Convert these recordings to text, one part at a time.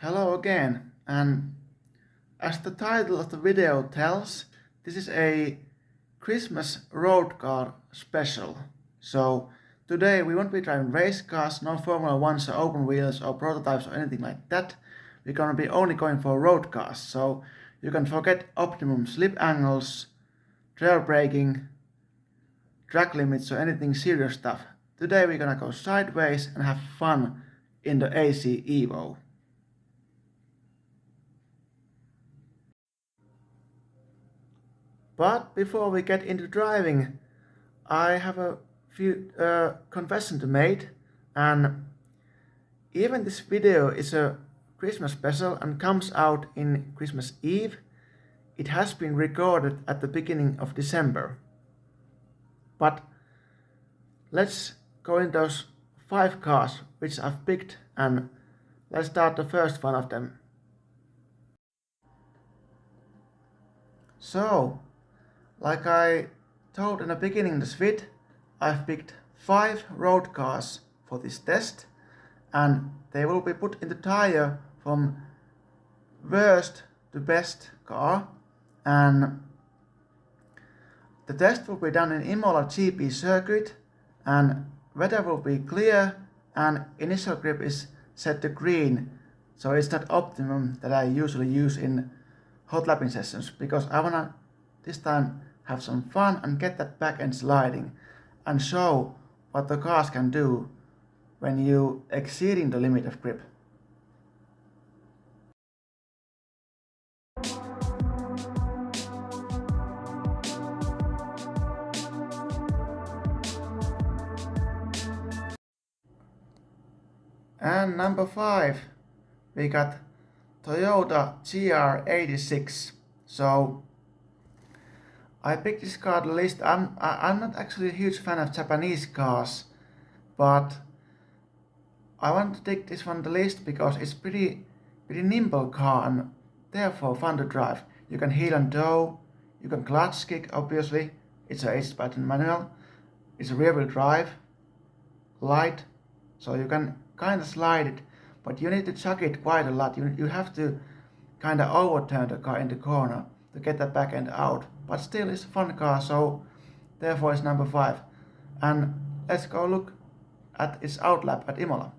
Hello again, and as the title of the video tells, this is a Christmas road car special. So today we won't be driving race cars, no Formula 1s or open wheels or prototypes or anything like that. We're gonna be only going for road cars, so you can forget optimum slip angles, trail braking, track limits or anything serious stuff. Today we're gonna go sideways and have fun in the AC EVO. But before we get into driving, I have a few confessions to make, and even this video is a Christmas special and comes out in Christmas Eve. It has been recorded at the beginning of December. But let's go in those 5 cars which I've picked, and let's start the first one of them. So, like I told in the beginning of this vid, I've picked 5 road cars for this test, and they will be put in the tire from worst to best car, and the test will be done in Imola GP circuit, and weather will be clear, and initial grip is set to green, so it's not optimum that I usually use in hot lapping sessions, because I wanna this time have some fun and get that back end sliding and show what the cars can do when you exceeding the limit of grip. And number 5, we got Toyota GR86. So I picked this car on the list. I'm not actually a huge fan of Japanese cars, but I want to take this one on the list because it's pretty nimble car and therefore fun to drive. You can heel and toe, you can clutch kick obviously, it's a 8-button manual, it's a rear wheel drive, light, so you can kind of slide it, but you need to chuck it quite a lot. You have to kind of overturn the car in the corner to get that back end out, but still it's a fun car, so therefore it's number 5. And let's go look at its outlap at Imola.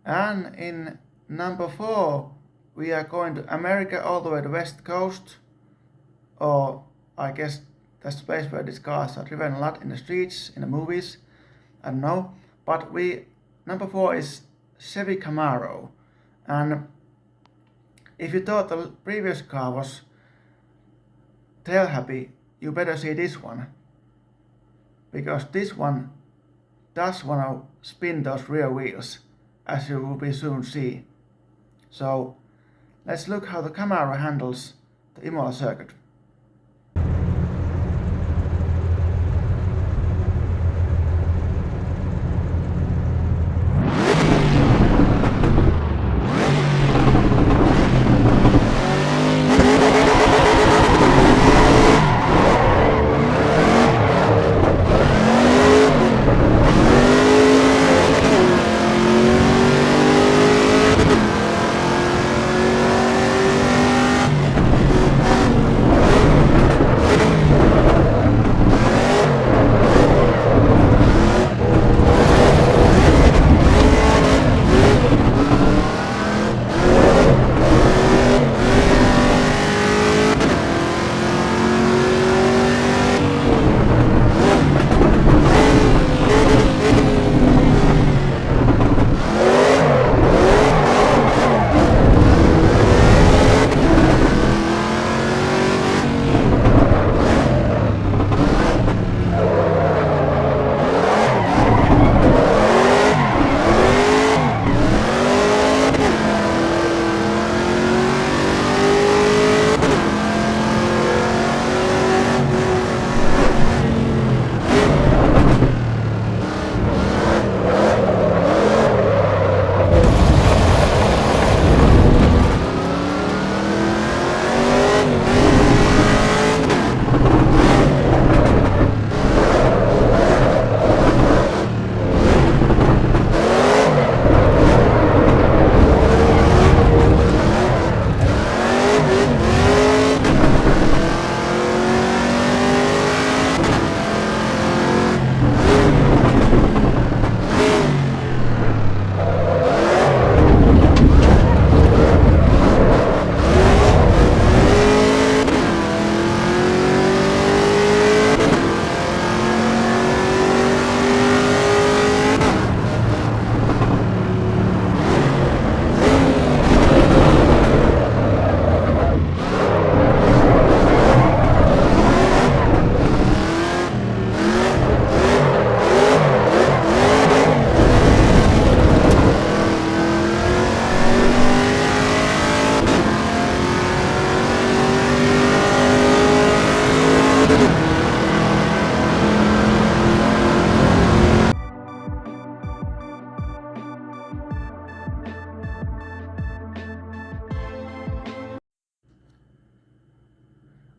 And in number 4, we are going to America all the way to West Coast, or I guess that's the place where these cars are driven a lot in the streets, in the movies, I don't know. But number 4 is Chevy Camaro, and if you thought the previous car was tail happy, you better see this one, because this one does want to spin those rear wheels, as you will be soon see. So let's look how the Camaro handles the Imola circuit.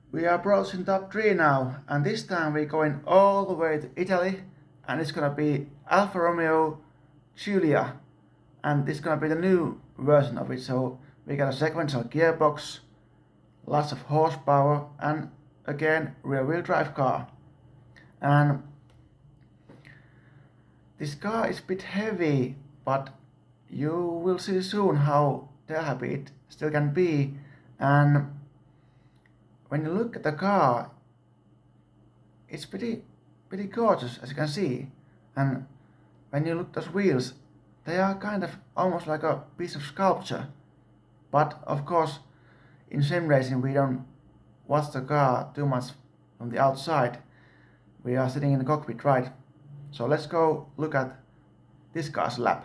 We are approaching top 3 now, and this time we're going all the way to Italy, and it's gonna be Alfa Romeo Giulia, and this is gonna be the new version of it. So we got a sequential gearbox, lots of horsepower, and again rear wheel drive car. And this car is a bit heavy, but you will see soon how tail happy it still can be. And when you look at the car, it's pretty gorgeous, as you can see. And when you look at those wheels, they are kind of almost like a piece of sculpture. But of course, in sim racing we don't watch the car too much from the outside. We are sitting in the cockpit, right? So let's go look at this car's lap.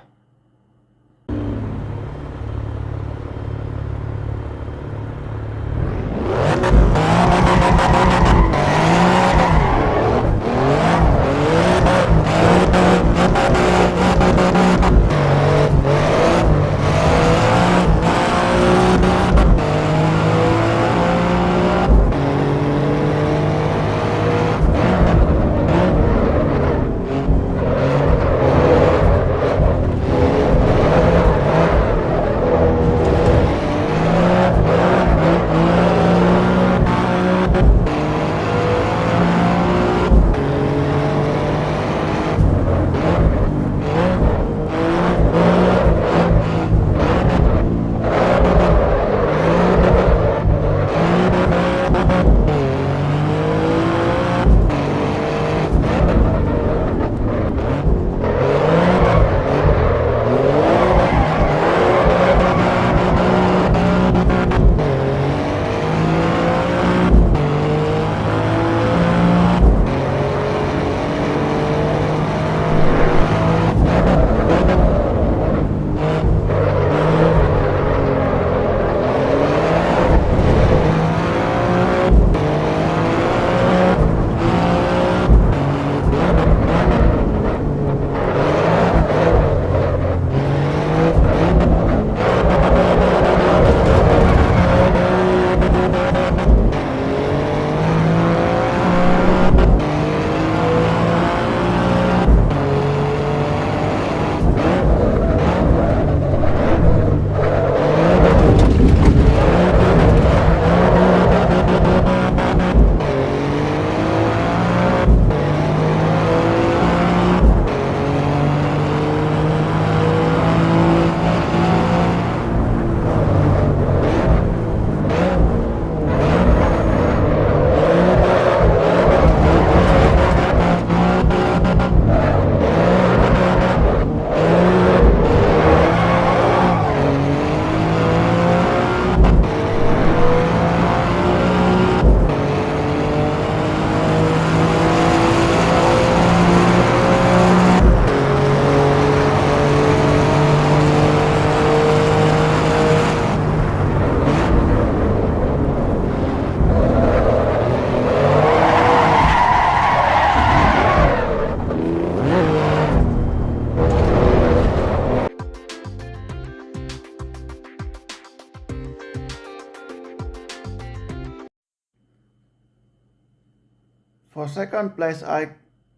For second place I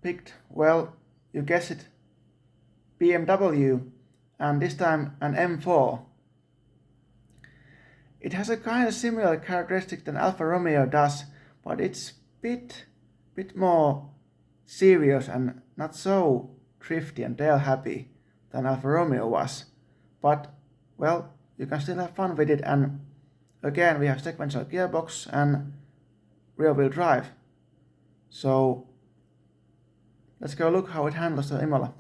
picked, well, you guessed it, BMW, and this time an M4. It has a kind of similar characteristic than Alfa Romeo does, but it's bit more serious and not so thrifty and tail happy than Alfa Romeo was. But, well, you can still have fun with it, and again we have sequential gearbox and rear wheel drive. So let's go look how it handles the Imola.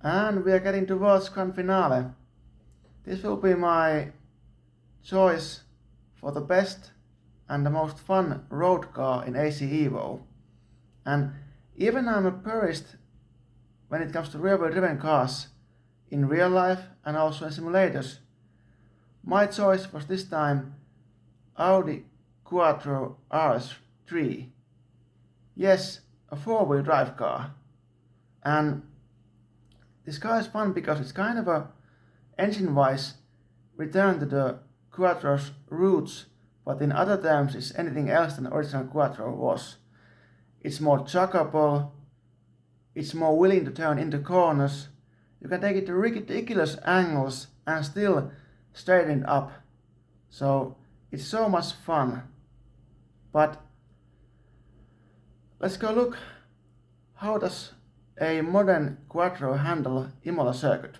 And we are getting towards grand finale. This will be my choice for the best and the most fun road car in AC EVO. And even I'm a purist when it comes to rear-wheel driven cars in real life and also in simulators. My choice was this time Audi Quattro RS3. Yes, a four-wheel drive car. And this car is fun because it's kind of a engine-wise return to the Quattro's roots, but in other terms it's anything else than the original Quattro was. It's more chuggable, it's more willing to turn into corners, you can take it to ridiculous angles and still straighten it up. So it's so much fun. But let's go look how does a modern Quattro handle Imola circuit.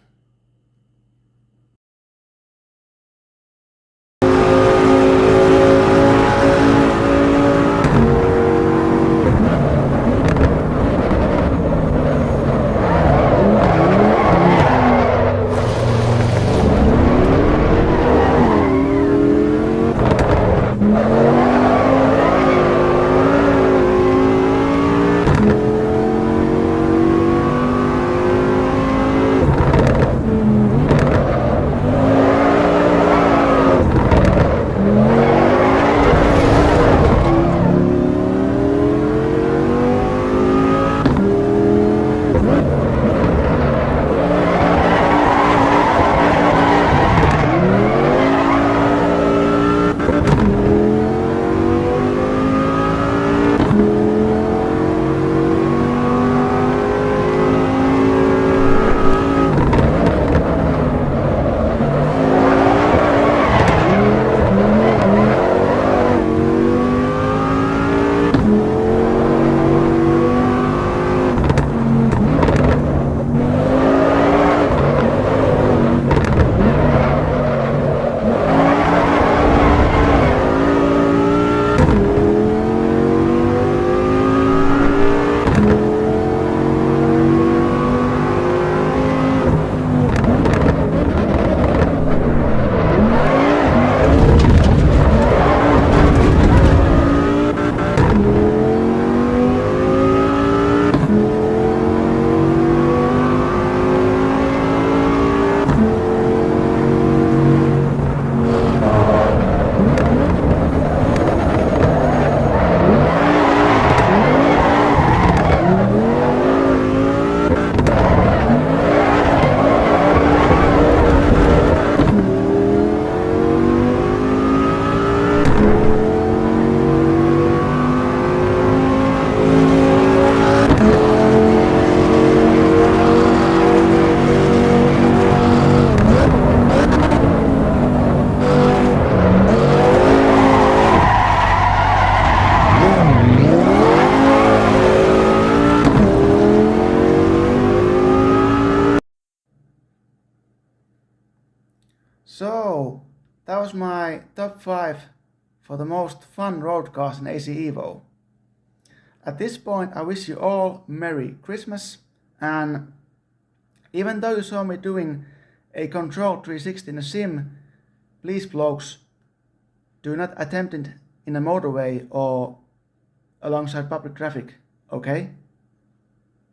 So that was my top 5 for the most fun road cars in AC EVO. At this point I wish you all Merry Christmas, and even though you saw me doing a control 360 in a sim, please blokes, do not attempt it in a motorway or alongside public traffic, okay?